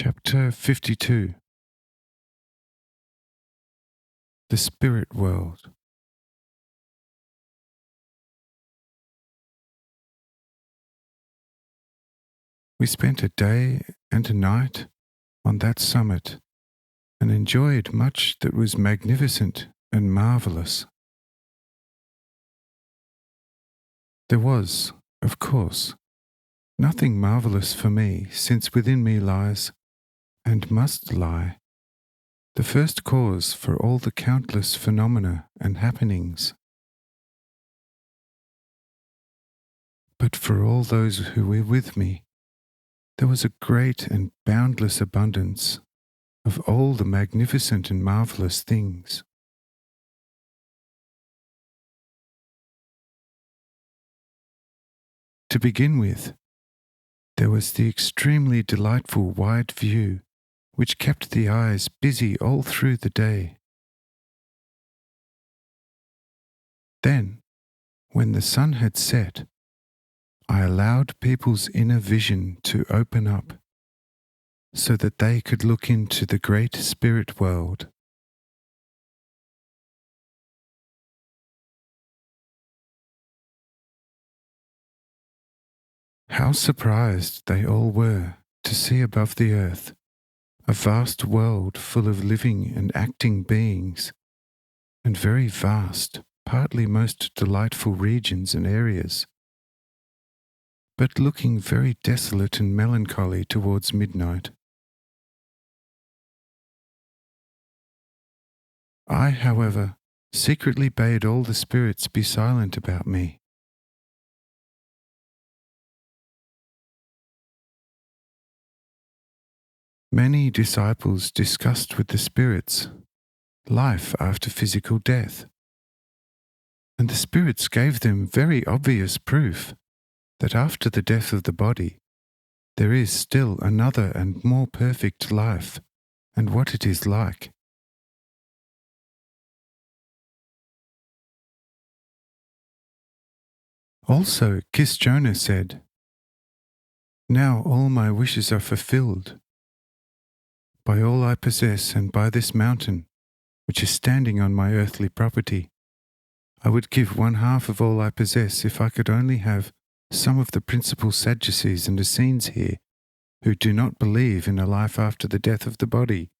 Chapter 52. The Spirit World. We spent a day and a night on that summit and enjoyed much that was magnificent and marvellous. There was, of course, nothing marvellous for me, since within me lies, and must lie, the first cause for all the countless phenomena and happenings. But for all those who were with me, there was a great and boundless abundance of all the magnificent and marvellous things. To begin with, there was the extremely delightful wide view which kept the eyes busy all through the day. Then, when the sun had set, I allowed people's inner vision to open up so that they could look into the great spirit world. How surprised they all were to see above the earth a vast world full of living and acting beings, and very vast, partly most delightful regions and areas, but looking very desolate and melancholy towards midnight. I, however, secretly bade all the spirits be silent about me. Many disciples discussed with the spirits life after physical death, and the spirits gave them very obvious proof that after the death of the body there is still another and more perfect life, and what it is like. Also, Jonah said, "Now all my wishes are fulfilled. By all I possess and by this mountain, which is standing on my earthly property, I would give 1/2 of all I possess if I could only have some of the principal Sadducees and Essenes here who do not believe in a life after the death of the body."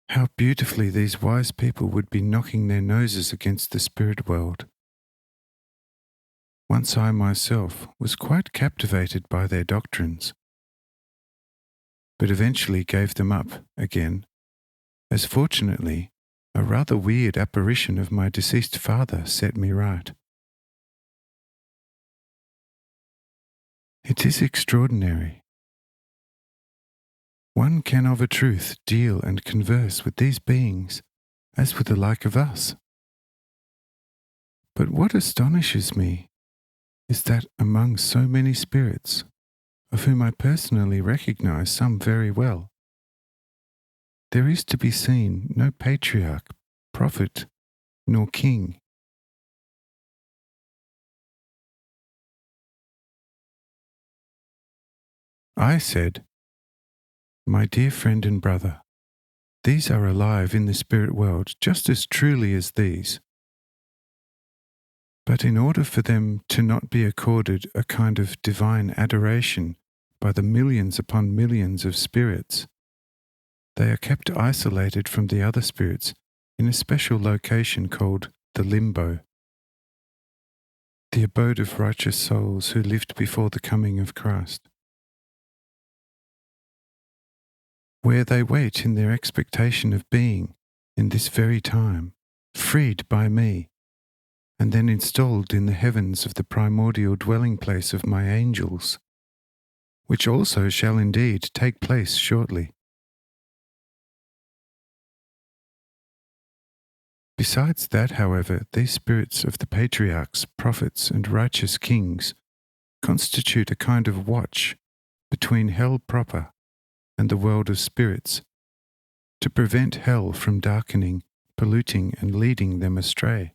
How beautifully these wise people would be knocking their noses against the spirit world. Once I myself was quite captivated by their doctrines, but eventually gave them up again, as fortunately a rather weird apparition of my deceased father set me right. It is extraordinary. One can of a truth deal and converse with these beings as with the like of us. But what astonishes me is that among so many spirits, of whom I personally recognize some very well, there is to be seen no patriarch, prophet, nor king. I said, "My dear friend and brother, these are alive in the spirit world just as truly as these. But in order for them to not be accorded a kind of divine adoration by the millions upon millions of spirits, they are kept isolated from the other spirits in a special location called the limbo, the abode of righteous souls who lived before the coming of Christ, where they wait in their expectation of being, in this very time, freed by me, and then installed in the heavens of the primordial dwelling place of my angels, which also shall indeed take place shortly. Besides that, however, these spirits of the patriarchs, prophets, and righteous kings constitute a kind of watch between hell proper and the world of spirits, to prevent hell from darkening, polluting, and leading them astray.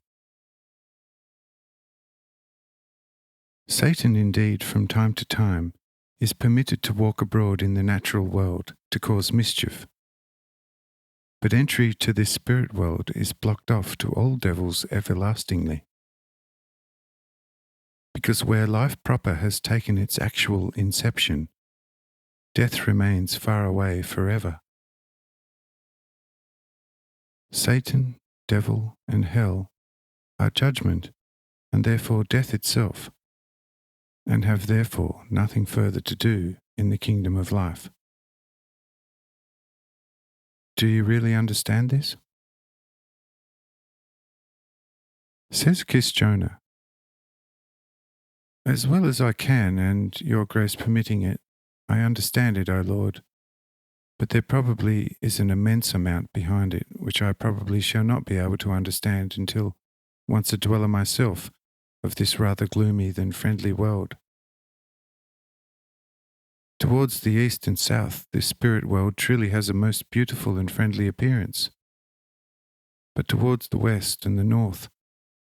Satan, indeed, from time to time, is permitted to walk abroad in the natural world to cause mischief. But entry to this spirit world is blocked off to all devils everlastingly. Because where life proper has taken its actual inception, death remains far away forever. Satan, devil, and hell are judgment, and therefore death itself, and have therefore nothing further to do in the kingdom of life. Do you really understand this? Says Kis Jonah, as well as I can, and your grace permitting it, I understand it, O Lord, but there probably is an immense amount behind it which I probably shall not be able to understand until once a dweller myself of this rather gloomy than friendly world. Towards the east and south, this spirit world truly has a most beautiful and friendly appearance. But towards the west and the north,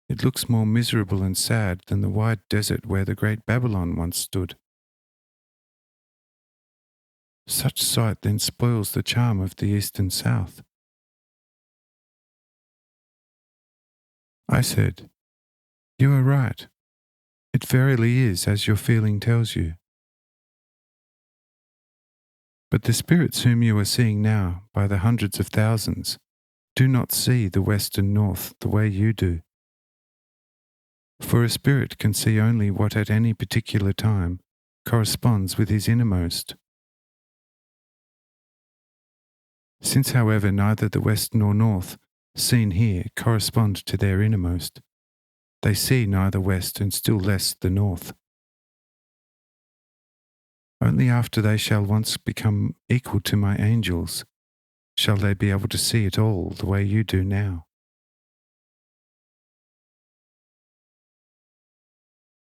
it looks more miserable and sad than the wide desert where the great Babylon once stood. Such sight then spoils the charm of the east and south. I said, you are right. It verily is as your feeling tells you. But the spirits whom you are seeing now by the hundreds of thousands do not see the west and north the way you do. For a spirit can see only what at any particular time corresponds with his innermost. Since, however, neither the west nor north, seen here, correspond to their innermost, they see neither west and still less the north. Only after they shall once become equal to my angels shall they be able to see it all the way you do now.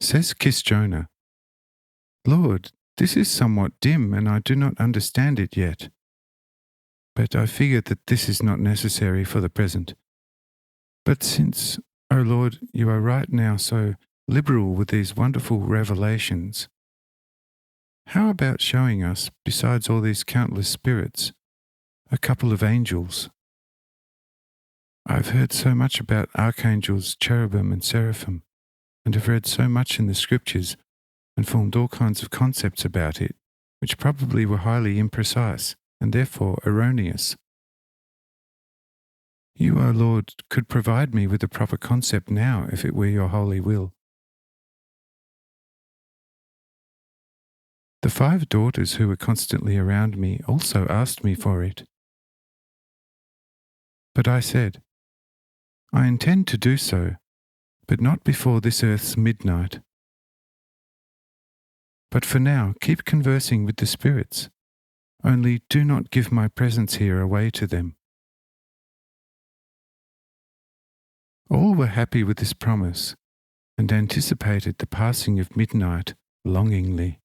Says Kis Jonah, Lord, this is somewhat dim and I do not understand it yet. But I figure that this is not necessary for the present. But since, O Lord, you are right now so liberal with these wonderful revelations, how about showing us, besides all these countless spirits, a couple of angels? I've heard so much about archangels, cherubim and seraphim, and have read so much in the scriptures and formed all kinds of concepts about it, which probably were highly imprecise and therefore erroneous. You, O Lord, could provide me with a proper concept now if it were your holy will. The 5 daughters who were constantly around me also asked me for it. But I said, I intend to do so, but not before this earth's midnight. But for now, keep conversing with the spirits, only do not give my presence here away to them. All were happy with this promise, and anticipated the passing of midnight longingly.